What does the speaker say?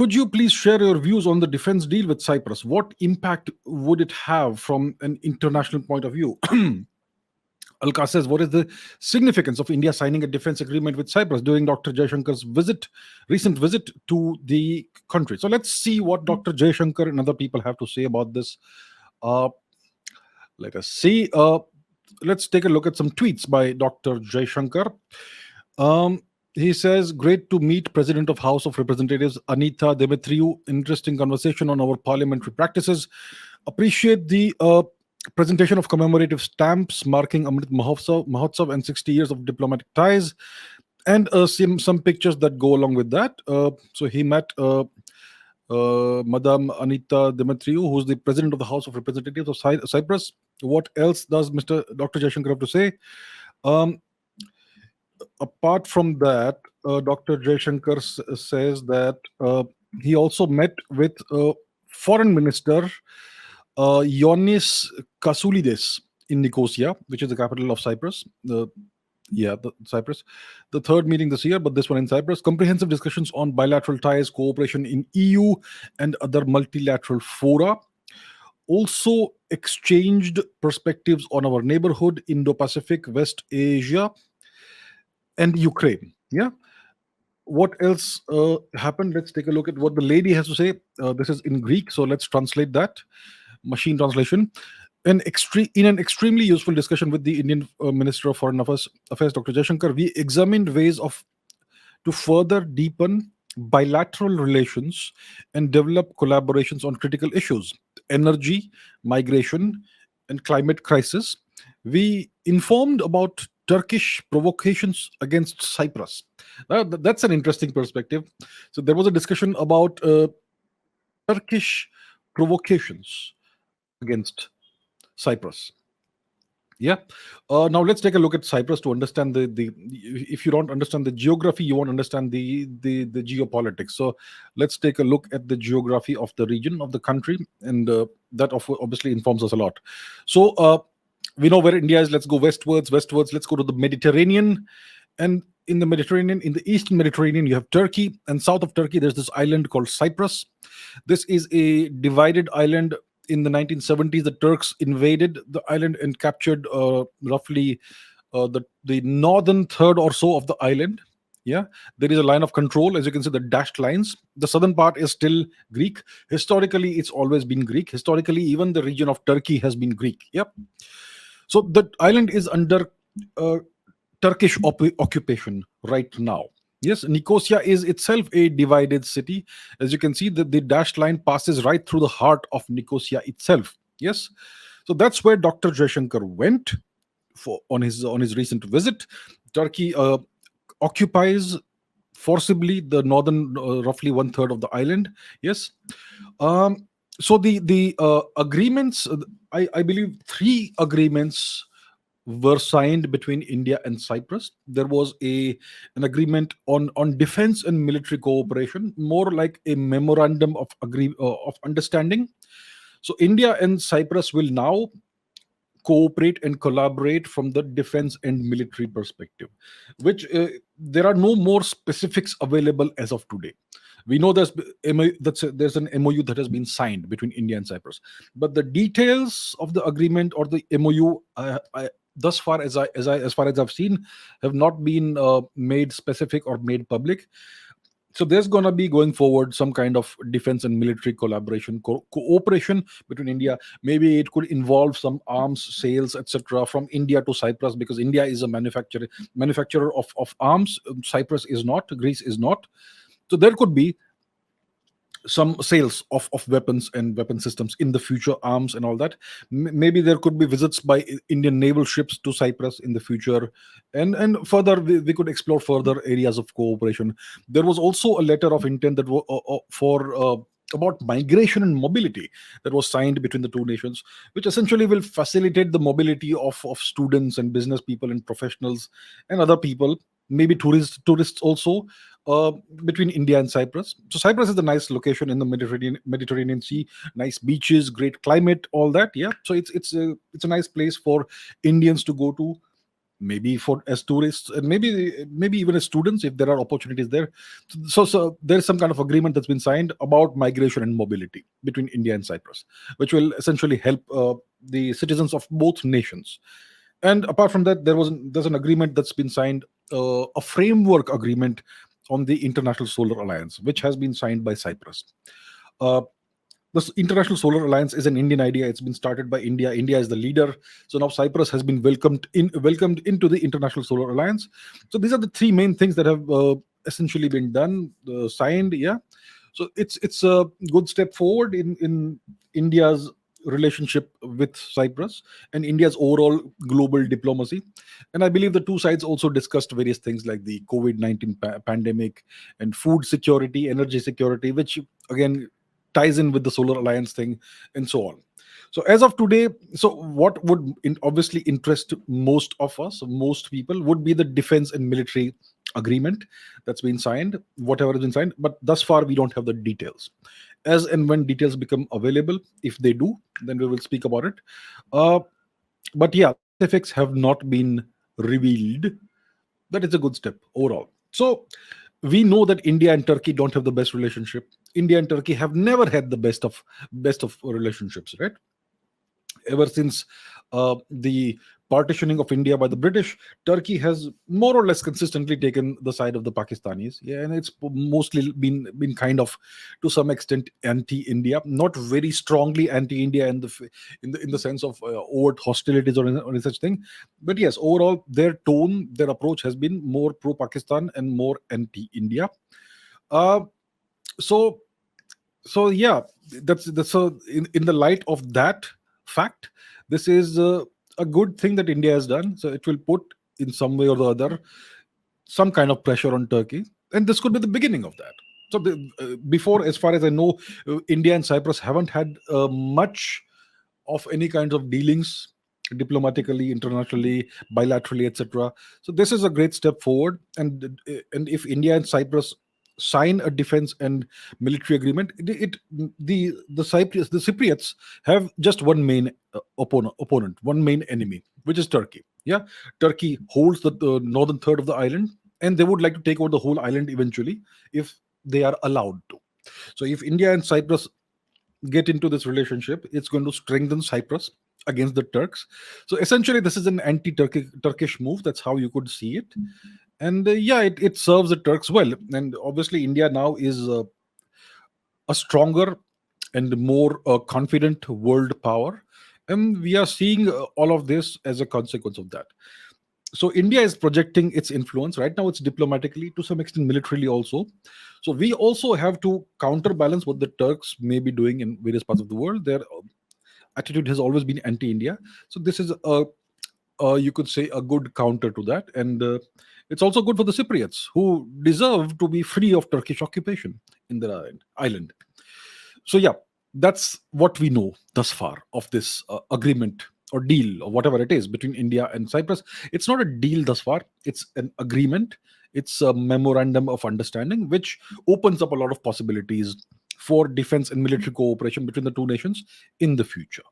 Could you please share your views on the defense deal with Cyprus? What impact would it have from an international point of view? Alka says, what is the significance of India signing a defense agreement with Cyprus during Dr. Jaishankar's recent visit to the country? So let's see what Dr. Jaishankar and other people have to say about this. Uh, Let us see. Let's take a look at some tweets by Dr. Jaishankar. He says, great to meet President of House of Representatives Anita Demetriou. Interesting conversation on our parliamentary practices. Appreciate the presentation of commemorative stamps marking Amrit Mahotsav and 60 years of diplomatic ties, and some pictures that go along with that. So he met Madame Anita Demetriou, who's the President of the House of Representatives of Cyprus. What else does Dr. Jaishankar have to say? Apart from that, Dr. Jaishankar says that he also met with Foreign Minister Ioannis Kasoulides in Nicosia, which is the capital of Cyprus. Cyprus. The third meeting this year, but this one in Cyprus. Comprehensive discussions on bilateral ties, cooperation in EU and other multilateral fora. Also exchanged perspectives on our neighborhood, Indo-Pacific, West Asia, and Ukraine. Yeah. What else happened? Let's take a look at what the lady has to say. This is in Greek, so let's translate that. Machine translation. In an extremely useful discussion with the Indian Minister of Foreign Affairs, Dr. Jaishankar, we examined ways to further deepen bilateral relations and develop collaborations on critical issues: energy, migration, and climate crisis. We informed about Turkish provocations against Cyprus. That's an interesting perspective. So there was a discussion about Turkish provocations against Cyprus. Yeah. Now let's take a look at Cyprus to understand the. If you don't understand the geography, you won't understand the geopolitics. So let's take a look at the geography of the region, of the country, and that obviously informs us a lot. So we know where India is. Let's go westwards. Let's go to the Mediterranean, and in the Mediterranean, in the eastern Mediterranean, you have Turkey, and south of Turkey, there's this island called Cyprus. This is a divided island. In the 1970s, the Turks invaded the island and captured roughly the northern third or so of the island. Yeah, there is a line of control, as you can see, the dashed lines. The southern part is still Greek. Historically, it's always been Greek. Historically, even the region of Turkey has been Greek. Yep. So the island is under Turkish occupation right now. Yes, Nicosia is itself a divided city. As you can see, the dashed line passes right through the heart of Nicosia itself. Yes, so that's where Dr. Jaishankar went on his recent visit. Turkey occupies forcibly the northern, roughly one third of the island. Yes, so the agreements. I believe 3 agreements were signed between India and Cyprus. There was an agreement on defense and military cooperation, more like a memorandum of understanding. So India and Cyprus will now cooperate and collaborate from the defense and military perspective, which there are no more specifics available as of today. We know there's an MOU that has been signed between India and Cyprus, but the details of the agreement or the MOU, thus far as I've seen, have not been made specific or made public. So there's going to be, going forward, some kind of defense and military collaboration, cooperation between India. Maybe it could involve some arms sales, etc., from India to Cyprus, because India is a manufacturer of arms. Cyprus is not. Greece is not. So there could be some sales of weapons and weapon systems in the future, arms and all that. Maybe there could be visits by Indian naval ships to Cyprus in the future, and further we could explore further areas of cooperation. There was also a letter of intent that for about migration and mobility that was signed between the two nations, which essentially will facilitate the mobility of students and business people and professionals and other people, maybe tourists also, between India and Cyprus. So Cyprus is a nice location in the Mediterranean Sea, nice beaches, great climate, all that. Yeah, so it's a nice place for Indians to go to maybe for as tourists, and maybe even as students if there are opportunities there. So there is some kind of agreement that's been signed about migration and mobility between India and Cyprus, which will essentially help the citizens of both nations. And apart from that, there's an agreement that's been signed, a framework agreement on the International Solar Alliance, which has been signed by Cyprus. uh, this International Solar Alliance is an Indian idea. It's been started by India. India is the leader. So now Cyprus has been welcomed into the International Solar Alliance. So these are the three main things that have essentially been done, signed. Yeah. So it's a good step forward in India's relationship with Cyprus and India's overall global diplomacy. And I believe the two sides also discussed various things like the COVID-19 pandemic and food security, energy security, which again ties in with the Solar Alliance thing, and so on. So as of today, so what would obviously interest most of us, most people, would be the defense and military agreement that's been signed, whatever has been signed. But thus far, we don't have the details. As and when details become available, if they do, then we will speak about it. Uh, but yeah, the specifics have not been revealed. That is a good step overall. So we know that India and Turkey don't have the best relationship. India and Turkey have never had the best of relationships, right? Ever since the partitioning of India by the British, Turkey has more or less consistently taken the side of the Pakistanis. Yeah, and it's mostly been kind of, to some extent, anti-India, not very strongly anti-India in the sense of overt hostilities or any such thing. But yes, overall, their tone, their approach has been more pro-Pakistan and more anti-India. Uh, so so yeah, that's so in the light of that fact, this is a good thing that India has done. So it will put, in some way or the other, some kind of pressure on Turkey, and this could be the beginning of that. So before, as far as I know, India and Cyprus haven't had much of any kinds of dealings diplomatically, internationally, bilaterally, etc. So this is a great step forward, and if India and Cyprus sign a defense and military agreement, the Cypriots have just one main opponent, one main enemy, which is Turkey. Yeah, Turkey holds the northern third of the island, and they would like to take over the whole island eventually if they are allowed to. So if India and Cyprus get into this relationship, it's going to strengthen Cyprus against the Turks. So essentially, this is an anti-Turkish move. That's how you could see it. And yeah, it serves the Turks well. And obviously, India now is a stronger and more confident world power. And we are seeing all of this as a consequence of that. So India is projecting its influence right now. It's diplomatically, to some extent militarily also. So we also have to counterbalance what the Turks may be doing in various parts of the world. Their attitude has always been anti-India. So this is you could say, a good counter to that, and it's also good for the Cypriots, who deserve to be free of Turkish occupation in their island. So yeah, that's what we know thus far of this agreement or deal or whatever it is between India and Cyprus. It's not a deal thus far, it's an agreement. It's a memorandum of understanding which opens up a lot of possibilities for defense and military cooperation between the two nations in the future.